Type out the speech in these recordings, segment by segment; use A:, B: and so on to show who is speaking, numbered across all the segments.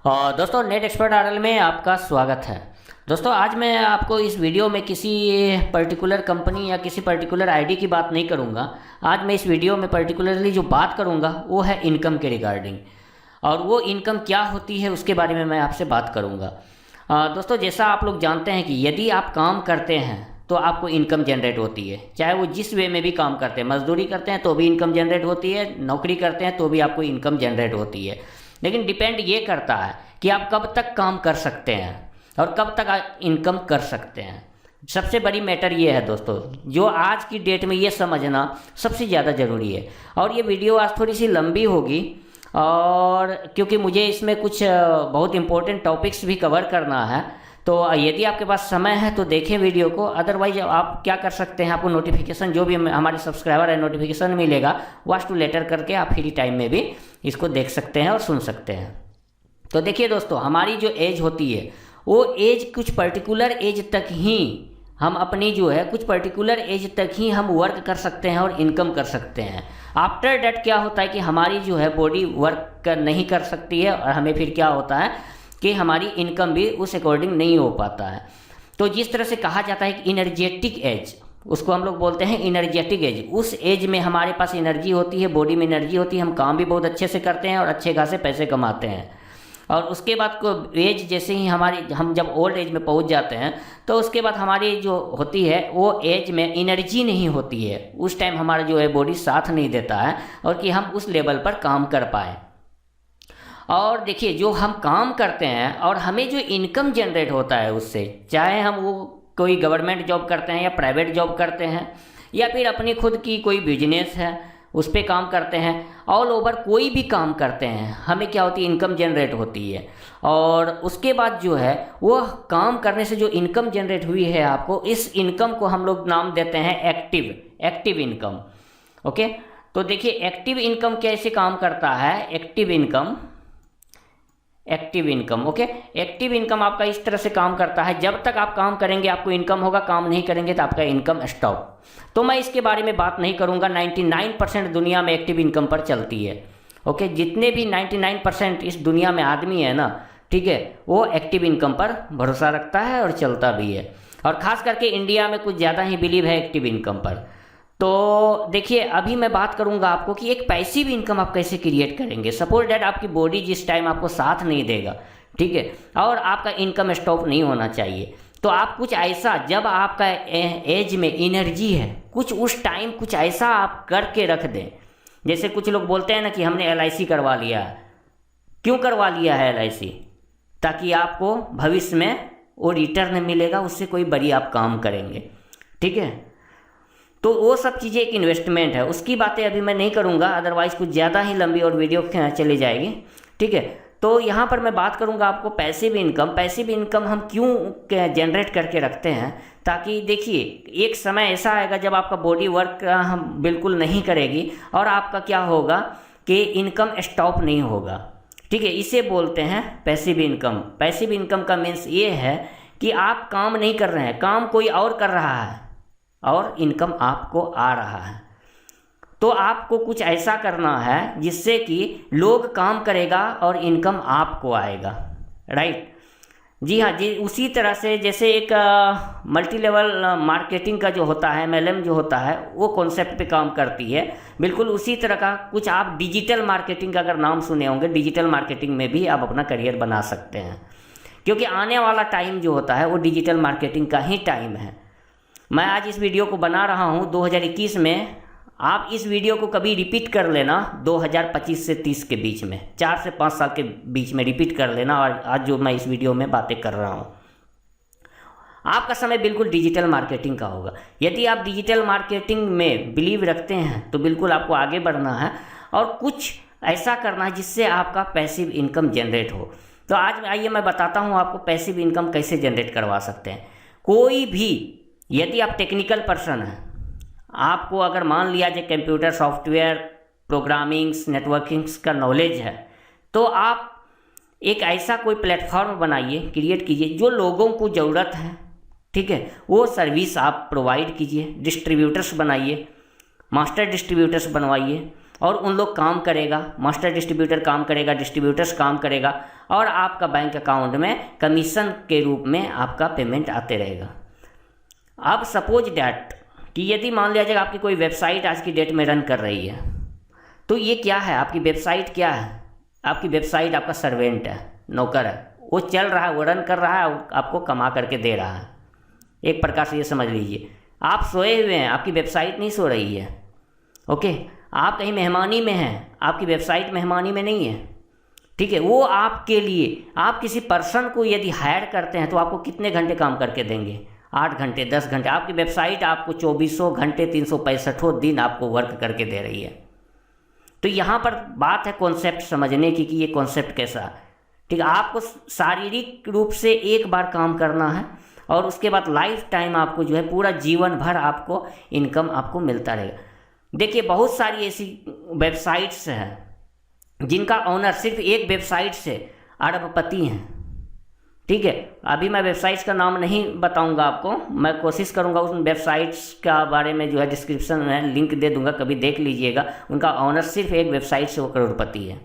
A: दोस्तों net expert RL में आपका स्वागत है। दोस्तों आज मैं आपको इस वीडियो में किसी पर्टिकुलर कंपनी या किसी पर्टिकुलर आईडी की बात नहीं करूंगा। आज मैं इस वीडियो में पर्टिकुलरली जो बात करूंगा वो है इनकम के रिगार्डिंग, और वो इनकम क्या होती है उसके बारे में मैं आपसे बात करूंगा। दोस्तों जैसा आप लोग जानते हैं कि यदि आप काम करते हैं तो आपको इनकम जनरेट होती है, चाहे वो जिस वे में भी काम करते हैं। मजदूरी करते हैं तो भी इनकम जनरेट होती है, नौकरी करते हैं तो भी आपको इनकम जनरेट होती है। लेकिन डिपेंड ये करता है कि आप कब तक काम कर सकते हैं और कब तक इनकम कर सकते हैं। सबसे बड़ी मैटर ये है दोस्तों, जो आज की डेट में ये समझना सबसे ज़्यादा ज़रूरी है। और ये वीडियो आज थोड़ी सी लंबी होगी, और क्योंकि मुझे इसमें कुछ बहुत इंपॉर्टेंट टॉपिक्स भी कवर करना है, तो यदि आपके पास समय है तो देखें वीडियो को। अदरवाइज आप क्या कर सकते हैं, आपको नोटिफिकेशन जो भी हमारे सब्सक्राइबर है नोटिफिकेशन मिलेगा, वॉच टू लेटर करके आप फ्री टाइम में भी इसको देख सकते हैं और सुन सकते हैं। तो देखिए दोस्तों, हमारी जो एज होती है वो एज कुछ पर्टिकुलर एज तक ही हम अपनी जो है कुछ पर्टिकुलर एज तक ही हम वर्क कर सकते हैं और इनकम कर सकते हैं। आफ्टर डेट क्या होता है कि हमारी जो है बॉडी वर्क नहीं कर सकती है, और हमें फिर क्या होता है कि हमारी इनकम भी उस अकॉर्डिंग नहीं हो पाता है। तो जिस तरह से कहा जाता है कि इनर्जेटिक एज, उसको हम लोग बोलते हैं इनर्जेटिक एज। उस एज में हमारे पास एनर्जी होती है, बॉडी में एनर्जी होती है, हम काम भी बहुत अच्छे से करते हैं और अच्छे खासे पैसे कमाते हैं। और उसके बाद को एज जैसे ही हम जब ओल्ड एज में पहुंच जाते हैं तो उसके बाद हमारी जो होती है वो एज में एनर्जी नहीं होती है। उस टाइम हमारा जो है बॉडी साथ नहीं देता है और कि हम उस लेवल पर काम कर पाए। और देखिए, जो हम काम करते हैं और हमें जो इनकम जनरेट होता है उससे, चाहे हम वो कोई गवर्नमेंट जॉब करते हैं या प्राइवेट जॉब करते हैं या फिर अपनी खुद की कोई बिजनेस है उस पर काम करते हैं, ऑल ओवर कोई भी काम करते हैं, हमें क्या होती है, इनकम जनरेट होती है। और उसके बाद जो है वो काम करने से जो इनकम जनरेट हुई है आपको, इस इनकम को हम लोग नाम देते हैं एक्टिव इनकम। ओके, तो देखिए एक्टिव इनकम कैसे काम करता है। Active income okay, active income आपका इस तरह से काम करता है, जब तक आप काम करेंगे आपको इनकम होगा, काम नहीं करेंगे तो आपका इनकम स्टॉप। तो मैं इसके बारे में बात नहीं करूंगा। 99% दुनिया में एक्टिव इनकम पर चलती है। ओके, जितने भी 99% इस दुनिया में आदमी है ना, ठीक है, वो एक्टिव इनकम पर भरोसा रखता है और चलता भी है। और ख़ास करके इंडिया में कुछ ज़्यादा ही बिलीव है एक्टिव इनकम पर। तो देखिए, अभी मैं बात करूंगा आपको कि एक पैसिव इनकम आप कैसे क्रिएट करेंगे। सपोज दैट आपकी बॉडी जिस टाइम आपको साथ नहीं देगा, ठीक है, और आपका इनकम स्टॉप नहीं होना चाहिए, तो आप कुछ ऐसा, जब आपका एज में एनर्जी है, कुछ उस टाइम कुछ ऐसा आप करके रख दें। जैसे कुछ लोग बोलते हैं ना कि हमने LIC करवा लिया है। क्यों करवा लिया है LIC? ताकि आपको भविष्य में वो रिटर्न मिलेगा, उससे कोई बड़ी आप काम करेंगे, ठीक है। तो वो सब चीज़ें एक इन्वेस्टमेंट है, उसकी बातें अभी मैं नहीं करूँगा, अदरवाइज कुछ ज़्यादा ही लंबी और वीडियो चली जाएगी, ठीक है। तो यहाँ पर मैं बात करूँगा आपको पैसिव इनकम हम क्यों जनरेट करके रखते हैं, ताकि देखिए एक समय ऐसा आएगा जब आपका बॉडी वर्क हम बिल्कुल नहीं करेगी और आपका क्या होगा कि इनकम स्टॉप नहीं होगा, ठीक है। इसे बोलते हैं पैसिव इनकम। पैसिव इनकम का मीन्स ये है कि आप काम नहीं कर रहे हैं, काम कोई और कर रहा है और इनकम आपको आ रहा है। तो आपको कुछ ऐसा करना है जिससे कि लोग काम करेगा और इनकम आपको आएगा, राइट। जी हाँ जी, उसी तरह से जैसे एक मल्टी लेवल मार्केटिंग का जो होता है, MLM जो होता है, वो कॉन्सेप्ट पे काम करती है। बिल्कुल उसी तरह का कुछ आप डिजिटल मार्केटिंग का अगर नाम सुने होंगे, डिजिटल मार्केटिंग में भी आप अपना करियर बना सकते हैं, क्योंकि आने वाला टाइम जो होता है वो डिजिटल मार्केटिंग का ही टाइम है। मैं आज इस वीडियो को बना रहा हूँ 2021 में। आप इस वीडियो को कभी रिपीट कर लेना 2025 से 30 के बीच में, 4 से 5 साल के बीच में रिपीट कर लेना। और आज जो मैं इस वीडियो में बातें कर रहा हूँ, आपका समय बिल्कुल डिजिटल मार्केटिंग का होगा। यदि आप डिजिटल मार्केटिंग में बिलीव रखते हैं तो बिल्कुल आपको आगे बढ़ना है और कुछ ऐसा करना है जिससे आपका पैसिव इनकम जनरेट हो। तो आज आइए मैं बताता हूँ आपको पैसिव इनकम कैसे जनरेट करवा सकते हैं। कोई भी, यदि आप टेक्निकल पर्सन हैं, आपको अगर मान लिया जाए कंप्यूटर सॉफ्टवेयर, प्रोग्रामिंग्स, नेटवर्किंग्स का नॉलेज है, तो आप एक ऐसा कोई प्लेटफॉर्म बनाइए, क्रिएट कीजिए जो लोगों को ज़रूरत है, ठीक है, वो सर्विस आप प्रोवाइड कीजिए। डिस्ट्रीब्यूटर्स बनाइए, मास्टर डिस्ट्रीब्यूटर्स बनवाइए, और उन लोग काम करेगा, मास्टर डिस्ट्रीब्यूटर काम करेगा, डिस्ट्रीब्यूटर्स काम करेगा, और आपका बैंक अकाउंट में कमीशन के रूप में आपका पेमेंट आते रहेगा। अब सपोज डैट कि यदि मान लिया जाए आपकी कोई वेबसाइट आज की डेट में रन कर रही है, तो ये क्या है, आपकी वेबसाइट क्या है? आपकी वेबसाइट आपका सर्वेंट है, नौकर है, वो चल रहा है, वो रन कर रहा है, आपको कमा करके दे रहा है। एक प्रकार से ये समझ लीजिए, आप सोए हुए हैं, आपकी वेबसाइट नहीं सो रही है। ओके, आप कहीं मेहमानी में हैं, आपकी वेबसाइट मेहमानी में नहीं है। ठीक है, वो आपके लिए, आप किसी पर्सन को यदि हायर करते हैं तो आपको कितने घंटे काम करके देंगे? 8 घंटे, 10 घंटे। आपकी वेबसाइट आपको 2400 घंटे 365 दिन आपको वर्क करके दे रही है। तो यहाँ पर बात है कॉन्सेप्ट समझने की कि ये कॉन्सेप्ट कैसा है। ठीक है, आपको शारीरिक रूप से एक बार काम करना है और उसके बाद लाइफ टाइम आपको जो है पूरा जीवन भर आपको इनकम आपको मिलता रहेगा। देखिए, बहुत सारी ऐसी वेबसाइट्स हैं जिनका ऑनर सिर्फ एक वेबसाइट से अरबपति हैं। ठीक है, अभी मैं वेबसाइट्स का नाम नहीं बताऊंगा आपको, मैं कोशिश करूंगा उन वेबसाइट्स का बारे में जो है डिस्क्रिप्शन में लिंक दे दूंगा, कभी देख लीजिएगा। उनका ऑनर सिर्फ एक वेबसाइट से वो करोड़पति है।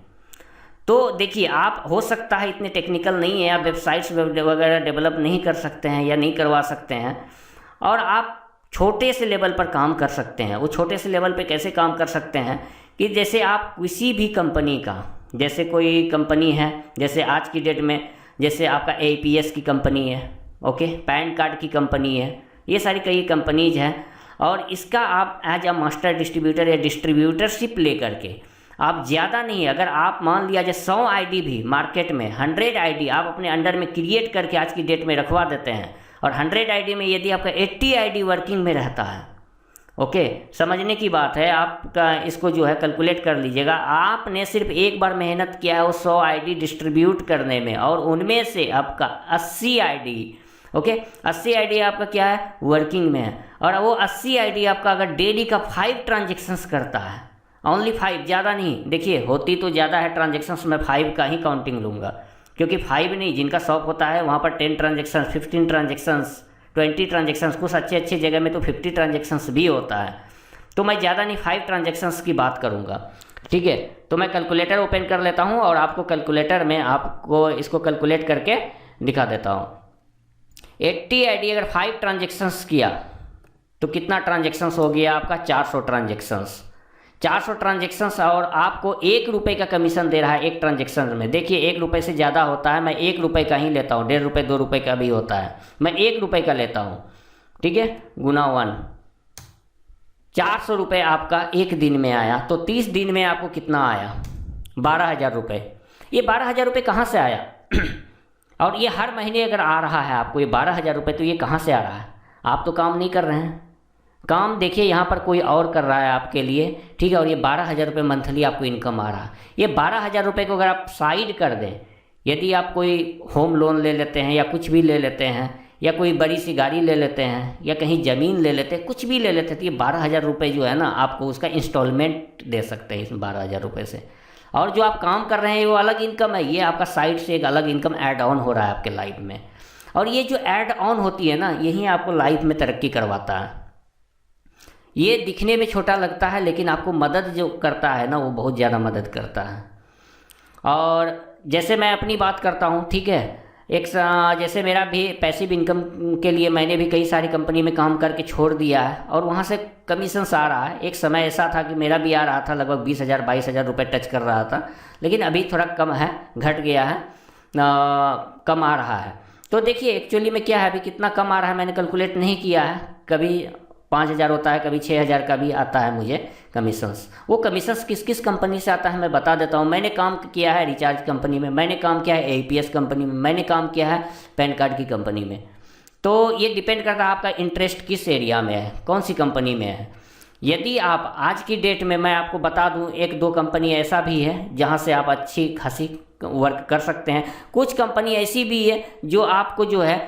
A: तो देखिए, आप हो सकता है इतने टेक्निकल नहीं है, आप वेबसाइट्स वगैरह डेवलप नहीं कर सकते हैं या नहीं करवा सकते हैं, और आप छोटे से लेवल पर काम कर सकते हैं। वो छोटे से लेवल पे कैसे काम कर सकते हैं कि जैसे आप किसी भी कंपनी का, जैसे कोई कंपनी है, जैसे आज की डेट में जैसे आपका APS की कंपनी है, ओके, पैन कार्ड की कंपनी है, ये सारी कई कंपनीज हैं, और इसका आप एज अ मास्टर डिस्ट्रीब्यूटर या डिस्ट्रीब्यूटरशिप ले करके आप ज़्यादा नहीं, अगर आप मान लिया जाए 100 ID भी मार्केट में 100 ID आप अपने अंडर में क्रिएट करके आज की डेट में रखवा देते हैं, और 100 ID में यदि आपका 80 ID वर्किंग में रहता है, ओके, समझने की बात है, आपका इसको जो है कैलकुलेट कर लीजिएगा। आपने सिर्फ एक बार मेहनत किया है वो 100 ID डिस्ट्रीब्यूट करने में, और उनमें से आपका 80 ID, ओके, 80 ID आपका क्या है, वर्किंग में है, और वो 80 ID आपका अगर डेली का 5 ट्रांजेक्शन्स करता है, ओनली 5, ज़्यादा नहीं, देखिए होती तो ज़्यादा है ट्रांजेक्शन्स, मैं 5 का ही काउंटिंग लूँगा, क्योंकि 5 नहीं, जिनका शॉप होता है वहाँ पर 10 ट्रांजेक्शन्स, 15 ट्रांजेक्शन्स, 20 ट्रांजेक्शन्स, कुछ अच्छे जगह में तो 50 ट्रांजेक्शन्स भी होता है। तो मैं ज़्यादा नहीं 5 ट्रांजेक्शन्स की बात करूँगा। ठीक है, तो मैं कैलकुलेटर ओपन कर लेता हूँ और आपको कैलकुलेटर में आपको इसको कैलकुलेट करके दिखा देता हूँ। 80 ID अगर 5 ट्रांजेक्शन्स किया तो कितना ट्रांजेक्शन्स हो गया आपका? 400 ट्रांजेक्शन्स। 400 ट्रांजेक्शन्स, और आपको 1 रुपये का कमीशन दे रहा है एक ट्रांजेक्शन में। देखिए, 1 रुपये से ज़्यादा होता है, मैं 1 रुपये का ही लेता हूँ, 1.5 रुपये 2 रुपये का भी होता है, मैं 1 रुपये का लेता हूँ। ठीक है, गुना 1, 400 रुपये आपका एक दिन में आया, तो 30 दिन में आपको कितना आया? 12,000 रुपये। ये 12,000 रुपये कहाँ से आया? और ये हर महीने अगर आ रहा है आपको ये 12,000 रुपये, तो ये कहाँ से आ रहा है? आप तो काम नहीं कर रहे हैं, काम देखिए यहाँ पर कोई और कर रहा है आपके लिए। ठीक है, और ये 12,000 रुपये मंथली आपको इनकम आ रहा है। ये 12,000 रुपये को अगर आप साइड कर दें, यदि आप कोई होम लोन ले लेते हैं या कुछ भी ले लेते हैं, या कोई बड़ी सी गाड़ी ले लेते हैं, या कहीं ज़मीन ले लेते हैं, कुछ भी ले लेते हैं, तो ये 12,000 रुपये जो है ना, आपको उसका इंस्टॉलमेंट दे सकते हैं इस 12,000 रुपये से। और जो आप काम कर रहे हैं वो अलग इनकम है, ये आपका साइड से एक अलग इनकम ऐड ऑन हो रहा है आपके लाइफ में। और ये जो ऐड ऑन होती है ना, यही आपको लाइफ में तरक्की करवाता है। ये दिखने में छोटा लगता है, लेकिन आपको मदद जो करता है ना, वो बहुत ज़्यादा मदद करता है। और जैसे मैं अपनी बात करता हूँ, ठीक है, जैसे मेरा भी पैसिव इनकम के लिए मैंने भी कई सारी कंपनी में काम करके छोड़ दिया है, और वहाँ से कमीशंस आ रहा है। एक समय ऐसा था कि मेरा भी आ रहा था, लगभग 20,000 22,000 रुपये टच कर रहा था, लेकिन अभी थोड़ा कम है, घट गया है, कम आ रहा है। तो देखिए एक्चुअली में क्या है, अभी कितना कम आ रहा है मैंने कैलकुलेट नहीं किया है। कभी 5,000 होता है, कभी 6,000 का भी आता है मुझे कमीशंस। वो कमीशंस किस किस कंपनी से आता है मैं बता देता हूँ। मैंने काम किया है रिचार्ज कंपनी में, मैंने काम किया है APS कंपनी में, मैंने काम किया है पैन कार्ड की कंपनी में। तो ये डिपेंड करता है आपका इंटरेस्ट किस एरिया में है, कौन सी कंपनी में है। यदि आप आज की डेट में, मैं आपको बता दूँ, 1-2 कंपनी ऐसा भी है जहाँ से आप अच्छी खासी वर्क कर सकते हैं। कुछ कंपनी ऐसी भी है जो आपको जो है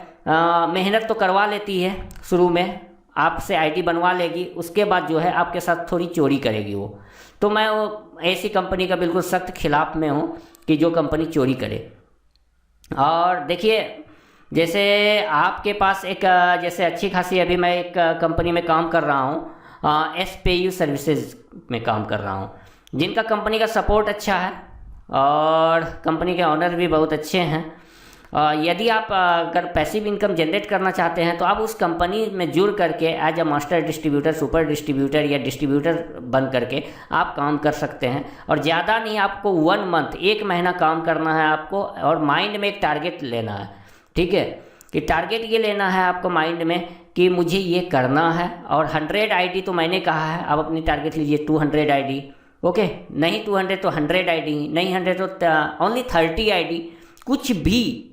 A: मेहनत तो करवा लेती है, शुरू में आपसे ID बनवा लेगी, उसके बाद जो है आपके साथ थोड़ी चोरी करेगी वो। तो मैं वो ऐसी कंपनी का बिल्कुल सख्त खिलाफ में हूँ कि जो कंपनी चोरी करे। और देखिए, जैसे आपके पास एक जैसे अच्छी खासी, अभी मैं एक कंपनी में काम कर रहा हूँ, SPayU सर्विसेज में काम कर रहा हूँ। जिनका कंपनी का सपोर्ट अच्छा है और कंपनी के ऑनर भी बहुत अच्छे हैं। यदि आप अगर पैसिव इनकम जनरेट करना चाहते हैं तो आप उस कंपनी में जुड़ करके as a master distributor, super distributor या डिस्ट्रीब्यूटर बन करके आप काम कर सकते हैं। और ज़्यादा नहीं, आपको 1 मंथ, 1 महीना काम करना है आपको, और माइंड में एक टारगेट लेना है। ठीक है, कि टारगेट ये लेना है आपको माइंड में कि मुझे ये करना है। और 100 आईडी तो मैंने कहा है, आप अपनी टारगेट लीजिए 200 आईडी। ओके, नहीं 200 तो 100 आईडी, नहीं 100 तो ओनली 30 आईडी। कुछ भी,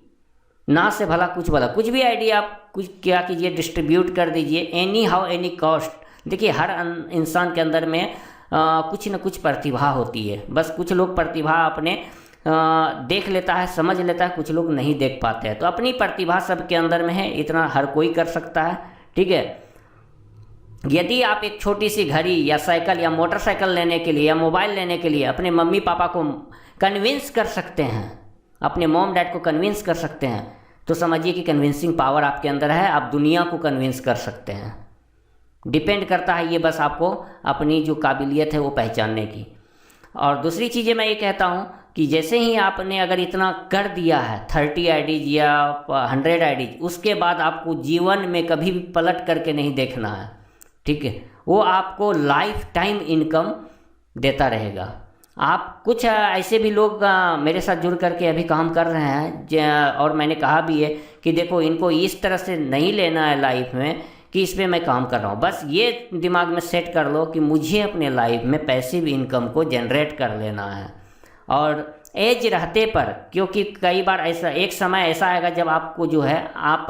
A: ना से भला कुछ भला, कुछ भी आईडी आप कुछ क्या कीजिए, डिस्ट्रीब्यूट कर दीजिए, एनी हाउ एनी कॉस्ट। देखिए, हर इंसान के अंदर में कुछ न कुछ प्रतिभा होती है। बस कुछ लोग प्रतिभा अपने देख लेता है, समझ लेता है, कुछ लोग नहीं देख पाते हैं। तो अपनी प्रतिभा सबके अंदर में है, इतना हर कोई कर सकता है। ठीक है, यदि आप एक छोटी सी घड़ी या साइकिल या मोटरसाइकिल लेने के लिए या मोबाइल लेने के लिए अपने मम्मी पापा को कन्विंस कर सकते हैं, अपने मॉम डैड को कन्विंस कर सकते हैं, तो समझिए कि कन्विंसिंग पावर आपके अंदर है, आप दुनिया को कन्विंस कर सकते हैं। डिपेंड करता है ये बस आपको अपनी जो काबिलियत है वो पहचानने की। और दूसरी चीज़ें मैं ये कहता हूँ कि जैसे ही आपने अगर इतना कर दिया है 30 आईडीज या 100 आईडीज, उसके बाद आपको जीवन में कभी भी पलट करके नहीं देखना है। ठीक है, वो आपको लाइफ टाइम इनकम देता रहेगा। आप कुछ ऐसे भी लोग मेरे साथ जुड़ करके अभी काम कर रहे हैं, और मैंने कहा भी है कि देखो, इनको इस तरह से नहीं लेना है लाइफ में कि इस पे मैं काम कर रहा हूँ। बस ये दिमाग में सेट कर लो कि मुझे अपने लाइफ में पैसिव इनकम को जनरेट कर लेना है। और एज रहते पर, क्योंकि कई बार ऐसा एक समय ऐसा आएगा जब आपको जो है आप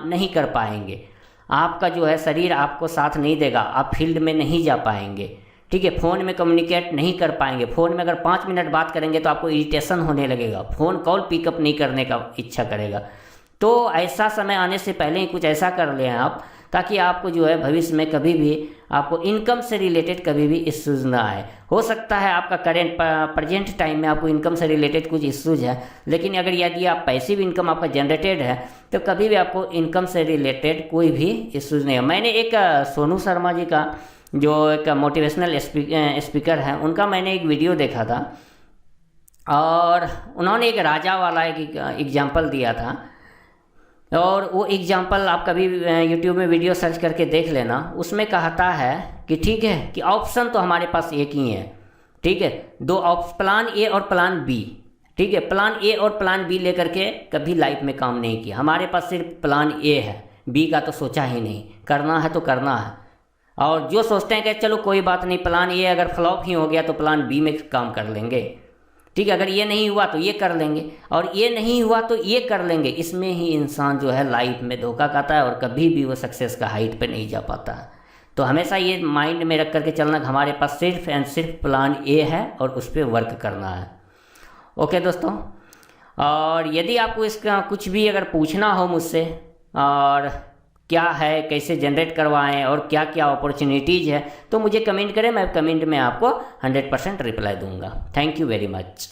A: नहीं कर पाएंगे, आपका जो है शरीर आपको साथ नहीं देगा, आप फील्ड में नहीं जा पाएंगे। ठीक है, फ़ोन में कम्युनिकेट नहीं कर पाएंगे। फ़ोन में अगर 5 मिनट बात करेंगे तो आपको इरिटेशन होने लगेगा, फ़ोन कॉल पिकअप नहीं करने का इच्छा करेगा। तो ऐसा समय आने से पहले ही कुछ ऐसा कर लें आप, ताकि आपको जो है भविष्य में कभी भी आपको इनकम से रिलेटेड कभी भी इश्यूज़ ना आए। हो सकता है आपका प्रेजेंट टाइम में आपको इनकम से रिलेटेड कुछ इश्यूज़ है, लेकिन अगर यदि आप पैसिव इनकम आपका जनरेटेड है तो कभी भी आपको इनकम से रिलेटेड कोई भी इश्यूज़ नहीं है। मैंने एक सोनू शर्मा जी का, जो एक मोटिवेशनल स्पीकर हैं, उनका मैंने एक वीडियो देखा था, और उन्होंने एक राजा वाला एक एग्जाम्पल दिया था। और वो एग्जाम्पल आप कभी यूट्यूब में वीडियो सर्च करके देख लेना। उसमें कहता है कि ठीक है, कि ऑप्शन तो हमारे पास एक ही है। ठीक है, 2 प्लान ए और प्लान बी। ठीक है, प्लान ए और प्लान बी लेकर के कभी लाइफ में काम नहीं किया। हमारे पास सिर्फ प्लान ए है, बी का तो सोचा ही नहीं। करना है तो करना है। और जो सोचते हैं कि चलो कोई बात नहीं, प्लान ए अगर फ्लॉप ही हो गया तो प्लान बी में काम कर लेंगे। ठीक है, अगर ये नहीं हुआ तो ये कर लेंगे, और ये नहीं हुआ तो ये कर लेंगे। इसमें ही इंसान जो है लाइफ में धोखा खाता है और कभी भी वो सक्सेस का हाइट पे नहीं जा पाता है। तो हमेशा ये माइंड में रख करके चलना कि हमारे पास सिर्फ एंड सिर्फ प्लान ए है और उस पर वर्क करना है। ओके दोस्तों, और यदि आपको इसका कुछ भी अगर पूछना हो मुझसे, और क्या है, कैसे जनरेट करवाएं और क्या क्या अपॉर्चुनिटीज़ है, तो मुझे कमेंट करें। मैं कमेंट में आपको 100% रिप्लाई दूंगा। Thank you very much.